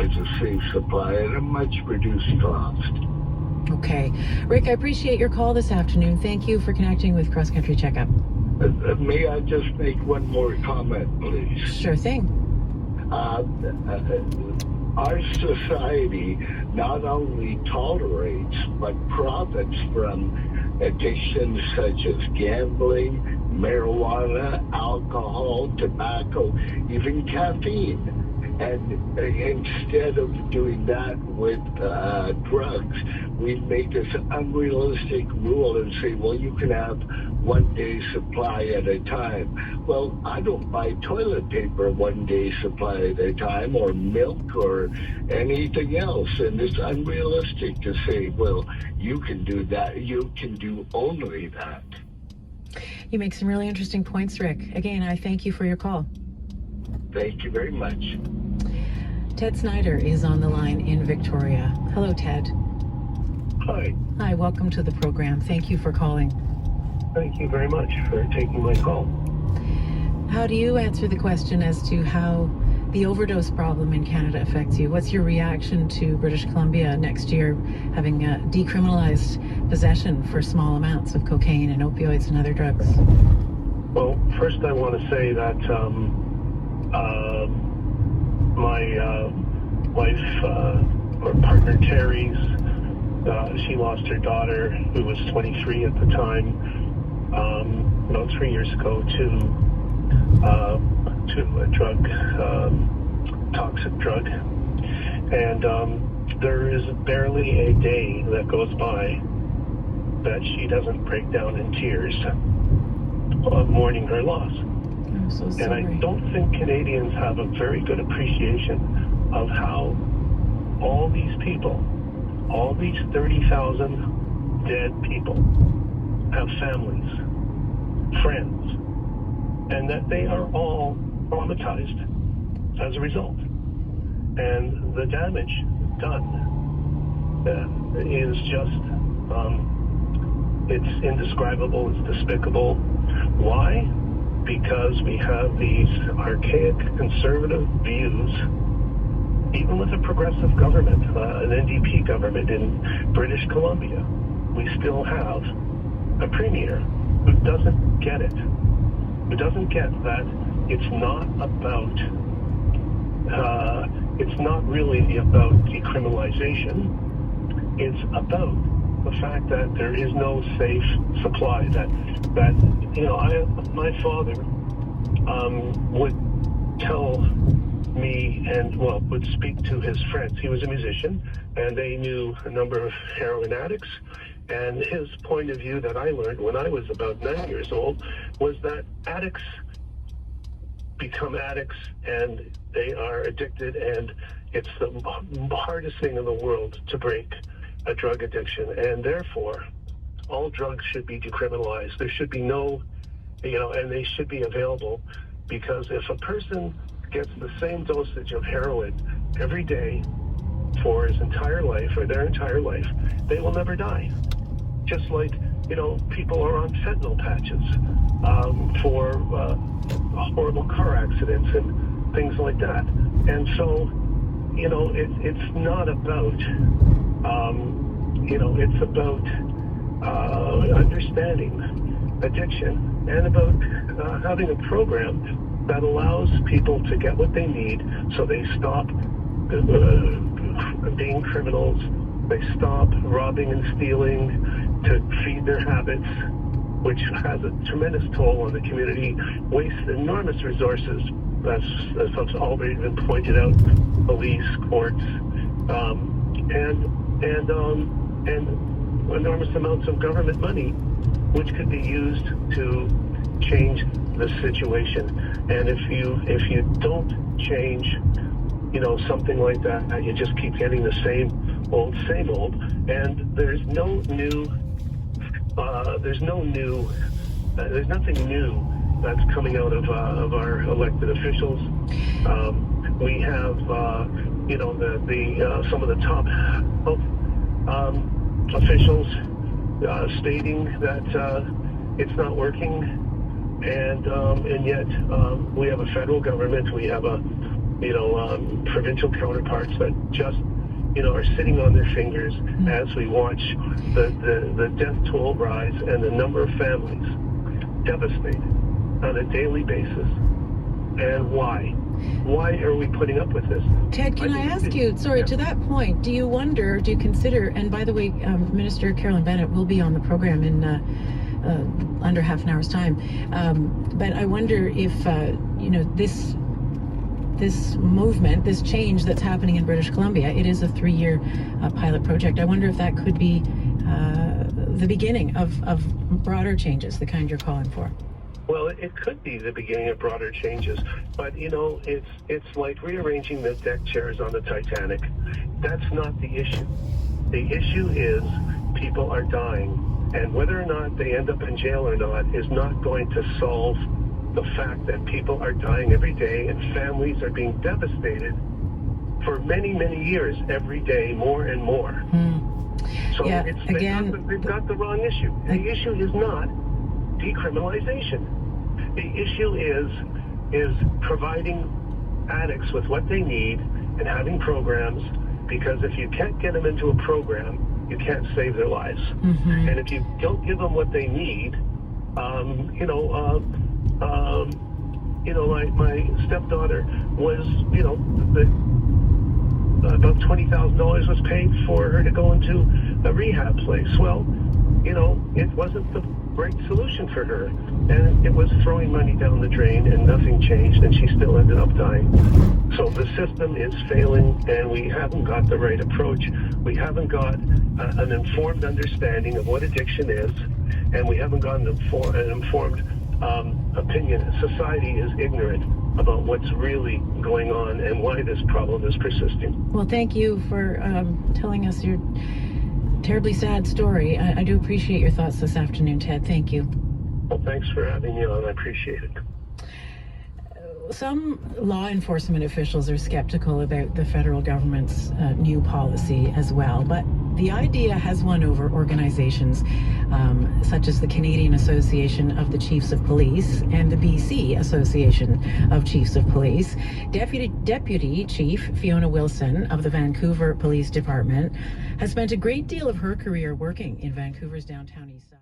provides a safe supply at a much reduced cost. Okay. Rick, I appreciate your call this afternoon. Thank you for connecting with Cross Country Checkup. May I just make one more comment, please? Sure thing. Our society not only tolerates but profits from addictions such as gambling, marijuana, alcohol, tobacco, even caffeine. And instead of doing that with drugs, we make this unrealistic rule and say, well, you can have 1 day supply at a time. Well, I don't buy toilet paper 1 day supply at a time, or milk or anything else. And it's unrealistic to say, well, you can do that. You can do only that. You make some really interesting points, Rick. Again, I thank you for your call. Thank you very much. Ted Snyder is on the line in Victoria. Hello, Ted. Hi. Hi, welcome to the program. Thank you for calling. Thank you very much for taking my call. How do you answer the question as to how the overdose problem in Canada affects you? What's your reaction to British Columbia next year having decriminalized possession for small amounts of cocaine and opioids and other drugs? Well, first I want to say that my wife, or partner Terry's, she lost her daughter, who was 23 at the time, about 3 years ago to a drug, toxic drug. And there is barely a day that goes by that she doesn't break down in tears mourning her loss. I'm so sorry. And I don't think Canadians have a very good appreciation of how all these people, all these 30,000 dead people, have families, friends, and that they are all traumatized as a result. And the damage done is just, it's indescribable, it's despicable. Why? Because we have these archaic conservative views, even with a progressive government, an NDP government in British Columbia. We still have a premier who doesn't get it, who doesn't get that it's not about, it's not really about decriminalization. It's about the fact that there is no safe supply. That you know, my father would tell me and would speak to his friends. He was a musician, and they knew a number of heroin addicts. And his point of view that I learned when I was about 9 years old was that addicts become addicts and they are addicted, and it's the hardest thing in the world to break a drug addiction, and therefore all drugs should be decriminalized. There should be no, and they should be available, because if a person gets the same dosage of heroin every day for his entire life or their entire life, they will never die. Just like, people are on fentanyl patches for horrible car accidents and things like that. And so, it's not about, it's about understanding addiction and about having a program that allows people to get what they need so they stop being criminals, they stop robbing and stealing to feed their habits, which has a tremendous toll on the community, wastes enormous resources, as has already been pointed out, police, courts, and enormous amounts of government money, which could be used to change the situation. And if you don't change, something like that, you just keep getting the same old, and there's nothing new that's coming out of our elected officials. We have, some of the top health officials stating that it's not working, and yet we have a federal government, we have a provincial counterparts that just, are sitting on their fingers as we watch the death toll rise and the number of families devastated on a daily basis. And why? Why are we putting up with this? Ted, can I ask you, to that point, do you consider, and by the way, Minister Carolyn Bennett will be on the program in under half an hour's time, but I wonder if, this movement, this change that's happening in British Columbia, it is a 3-year pilot project. I wonder if that could be the beginning of broader changes, the kind you're calling for. Well, it could be the beginning of broader changes, but it's like rearranging the deck chairs on the Titanic. That's not the issue. The issue is people are dying, and whether or not they end up in jail or not is not going to solve the fact that people are dying every day and families are being devastated for many, many years, every day, more and more. So they've got the wrong issue. The issue is not decriminalization. The issue is providing addicts with what they need and having programs, because if you can't get them into a program, you can't save their lives. And if you don't give them what they need, my stepdaughter was, about $20,000 was paid for her to go into a rehab place. Well, it wasn't the right solution for her, and it was throwing money down the drain, and nothing changed, and she still ended up dying. So the system is failing, and we haven't got the right approach. We haven't got an informed understanding of what addiction is, and we haven't got an informed opinion. Society is ignorant about what's really going on and why this problem is persisting. Well, thank you for telling us your terribly sad story. I do appreciate your thoughts this afternoon, Ted. Thank you. Well, thanks for having me on. I appreciate it. Some law enforcement officials are skeptical about the federal government's new policy as well, but the idea has won over organizations such as the Canadian Association of the Chiefs of Police and the BC Association of Chiefs of Police. Deputy Chief Fiona Wilson of the Vancouver Police Department has spent a great deal of her career working in Vancouver's downtown east side.